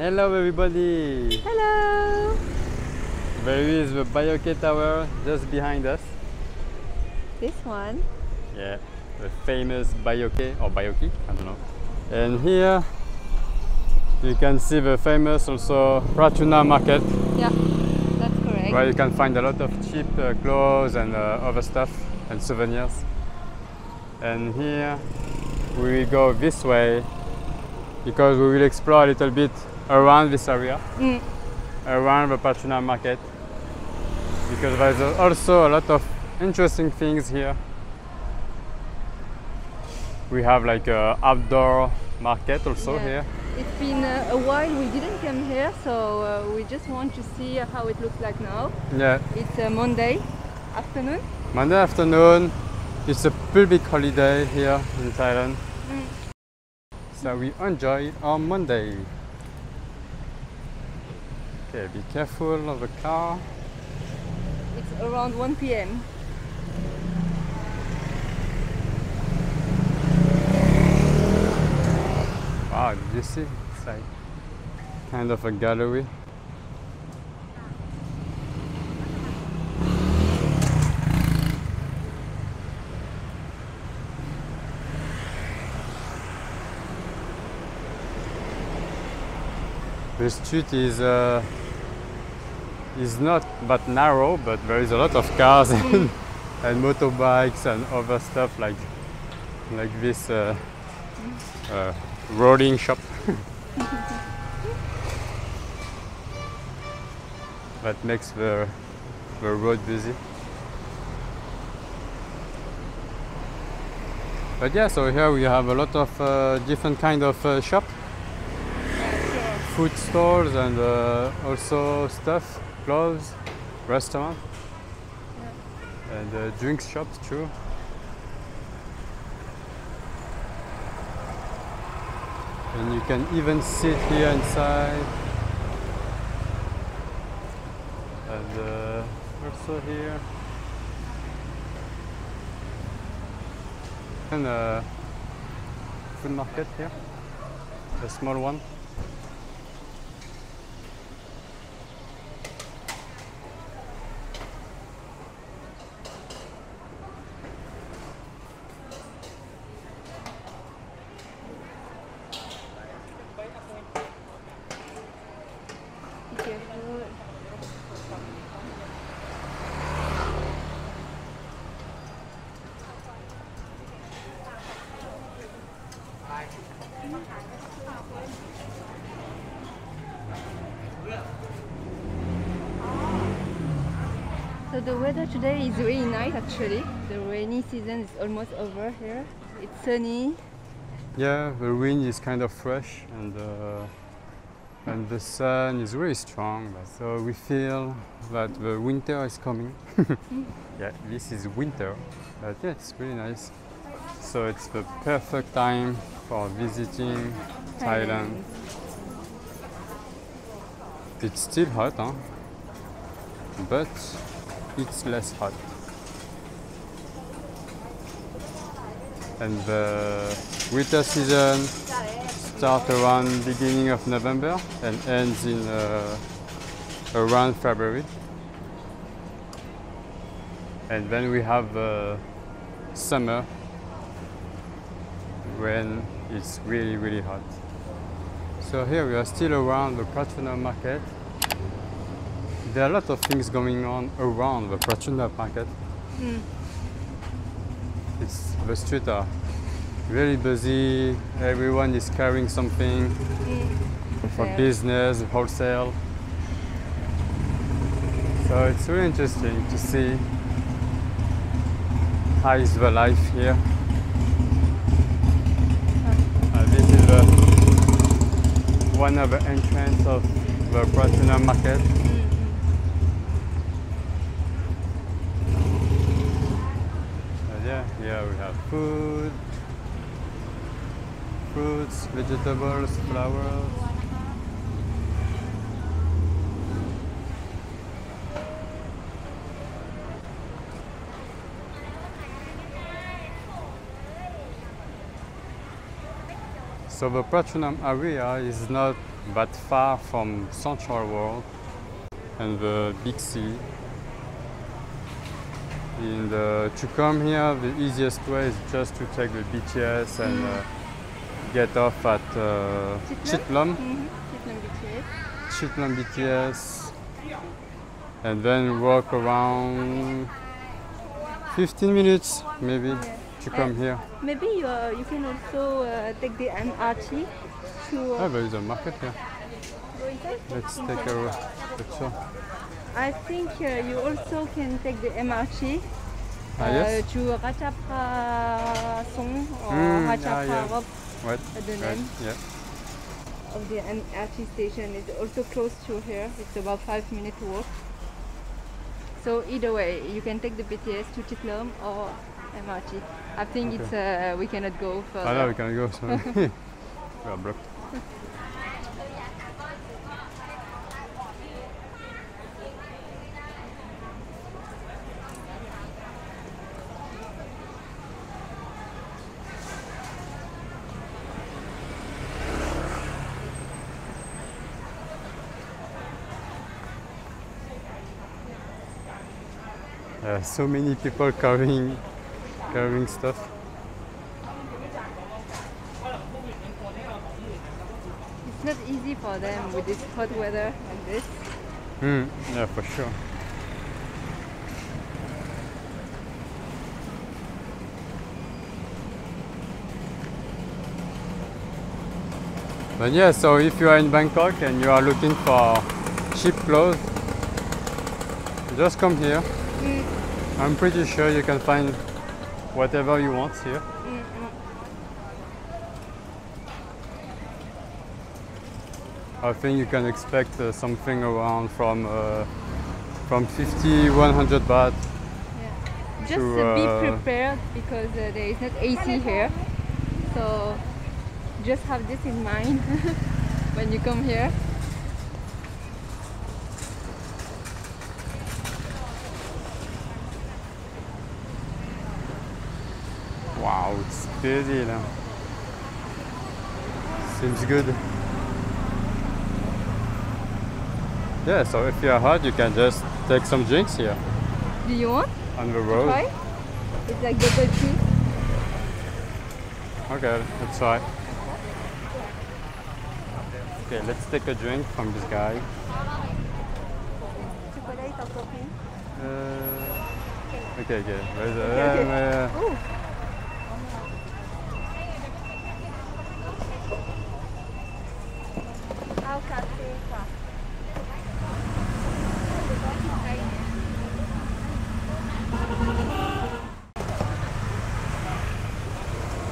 Hello everybody! Hello! There is the Baiyoke tower just behind us. This one? Yeah, the famous Baiyoke or Baiyoke, I don't know. And here you can see the famous also Pratunam market. Yeah, that's correct. Where you can find a lot of cheap clothes and other stuff and souvenirs. And here we go this way because we will explore a little bit around this area, around the Pratunam market, because there's also a lot of interesting things here. We have like a outdoor market also here. It's been a while we didn't come here, so we just want to see how it looks like now. Yeah. It's a Monday afternoon. Monday afternoon. It's a public holiday here in Thailand. So we enjoy it on Monday. Okay, be careful of the car. It's around 1 p.m. Wow, did you see? It's like kind of a gallery. The street is not that narrow, but there is a lot of cars and motorbikes and other stuff like this rolling shop that makes the road busy. But yeah, so here we have a lot of different kind of shop. Food stores and also stuff, clothes, restaurant, and drinks shops too. And you can even sit here inside. And also here. And a food market here, a small one. So the weather today is really nice actually. The rainy season is almost over here. It's sunny. Yeah, the wind is kind of fresh and the sun is really strong. So we feel that the winter is coming. Yeah, this is winter, but yeah, it's really nice. So it's the perfect time for visiting Thailand. It's still hot, huh? But it's less hot. And the winter season starts around beginning of November and ends in around February. And then we have summer when it's really, really hot. So here we are still around the Pratunam market. There are a lot of things going on around the Pratunam market. The streets are really busy. Everyone is carrying something for business, wholesale. So it's really interesting to see how is the life here. This is one of the entrances of the Pratunam market. Here we have food, fruits, vegetables, flowers. So the Pratunam area is not but far from Central World and the big sea. To come here, the easiest way is just to take the BTS and get off at Chitlom. Chitlom BTS, and then walk around 15 minutes maybe to come here. Maybe you can also take the MRT to... there is a market here. Go inside? Let's take a picture. I think you also can take the MRT Yes? to Ratchaprasong or Ratchaprarop. What? The name Yeah. of the MRT station is also close to here. It's about 5-minute walk. So either way, you can take the BTS to Chitlom or MRT. I think it's we cannot go further. I know we can go, so we are blocked. So many people carrying stuff. It's not easy for them with this hot weather like this. Yeah, for sure. But yeah, so if you are in Bangkok and you are looking for cheap clothes, just come here. I'm pretty sure you can find whatever you want here. I think you can expect something around from 50, 100 baht. Yeah. Just be prepared because there is not AC here. So just have this in mind when you come here. Wow, it's busy now. Seems good. Yeah, so if you're hot, you can just take some drinks here. Do you want? On the road. Try? It's like bubble tea. Okay, let's try. Okay, let's take a drink from this guy. Chocolate or coffee? Okay. Ooh.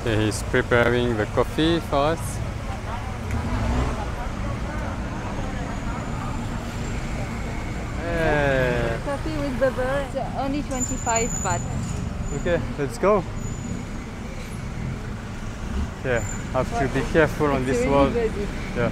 Okay, he's preparing the coffee for us. Hey. Coffee with bubble. It's only 25 baht. Okay, let's go. Yeah, have to be careful on this really road. busy. Yeah,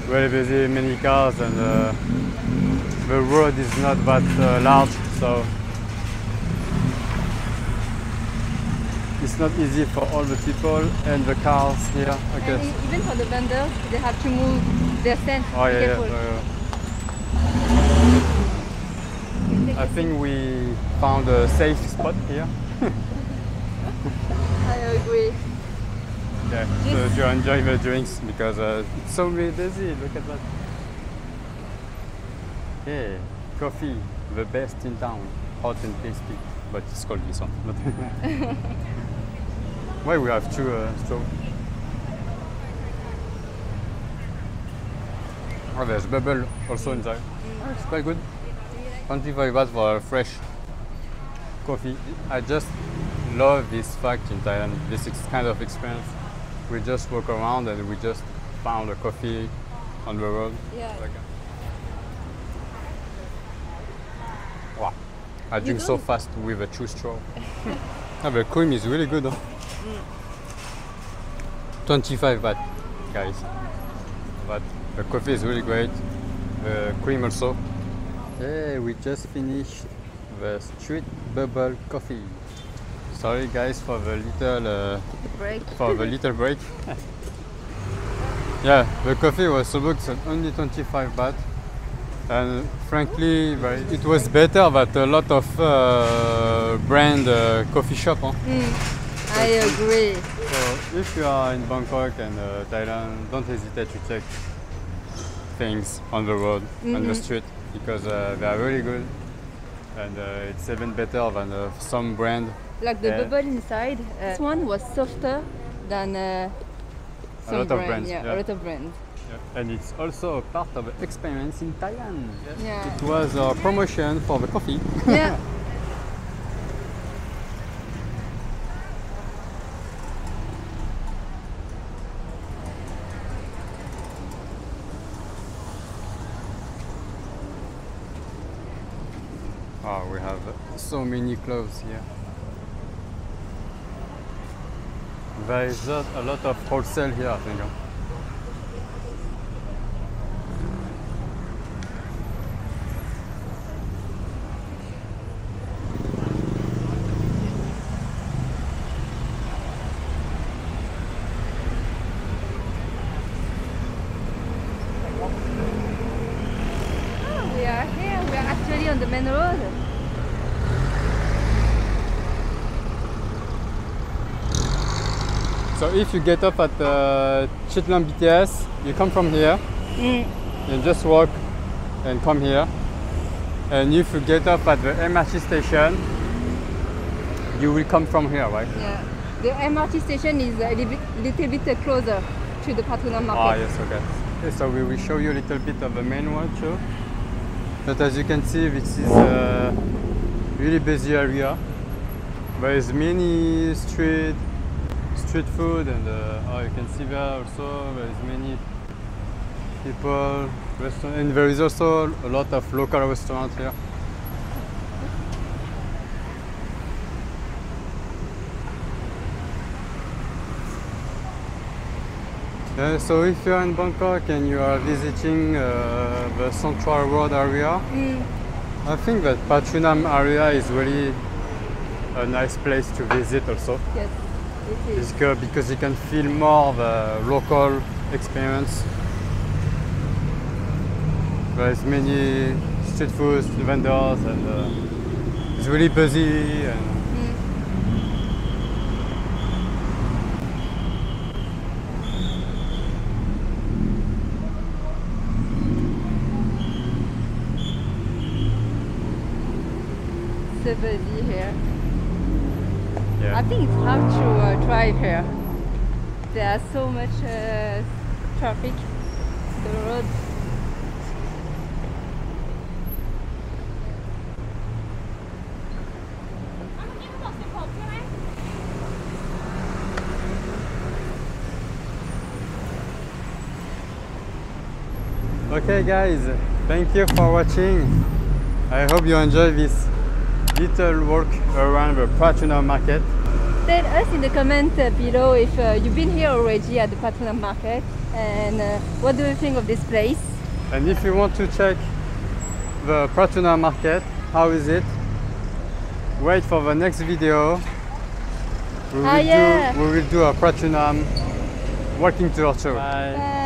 very busy, many cars, and the road is not that large, so it's not easy for all the people and the cars here. Okay. And even for the vendors, they have to move their stand. Oh Be yeah, careful. I think we found a safe spot here. I agree. Yeah, so to enjoy the drinks because it's so really busy. Look at that. Yeah, coffee, the best in town, hot and tasty. But it's called this one. Why we have two straws? Oh, there's bubble also inside. Oh, it's quite good. 25 baht for a fresh coffee. I just love this fact in Thailand, this kind of experience. We just walk around and we just found a coffee on the road. Yeah. Wow, I drink so fast with a two straw. The cream is really good, huh? 25 baht, guys. But the coffee is really great. The cream also. Hey, we just finished the street bubble coffee. Sorry guys for the little break. for the little break. Yeah, the coffee was so good, it's only 25 baht. And frankly, it was better than a lot of brand coffee shop. Huh? I agree. So if you are in Bangkok and Thailand, don't hesitate to check things on the road, on the street, because they are really good. And it's even better than some brand. Like the bubble inside, this one was softer than some a lot brand. of brands. Yeah, a lot of brands. Yeah. And it's also a part of the experience in Thailand. Yeah. It was a promotion for the coffee. Yeah. Oh, we have so many clothes here. There is a lot of wholesale here, I think. Oh, we are here. We are actually on the main road. So if you get off at Chitlong BTS, you come from here, you just walk and come here. And if you get off at the MRT station, you will come from here, right? Yeah. The MRT station is a little bit closer to the Pratunam market. Ah, yes, okay. Okay, so we will show you a little bit of the main road too. But as you can see, this is a really busy area. There is many street food, and you can see there also there is many people, and there is also a lot of local restaurants here. So if you are in Bangkok and you are visiting the Central Road area, I think that Pratunam area is really a nice place to visit also. Yes, it is. Because you can feel more the local experience. There's many street food vendors, and it's really busy. And so busy here. yeah. I think it's hard to drive here. There's so much traffic on the road. Okay guys, thank you for watching. I hope you enjoy this little walk around the Pratunam market. Tell us in the comment below if you've been here already at the Pratunam market, and what do you think of this place? And if you want to check the Pratunam market, how is it? Wait for the next video. We will do a Pratunam walking tour too. Bye. Bye.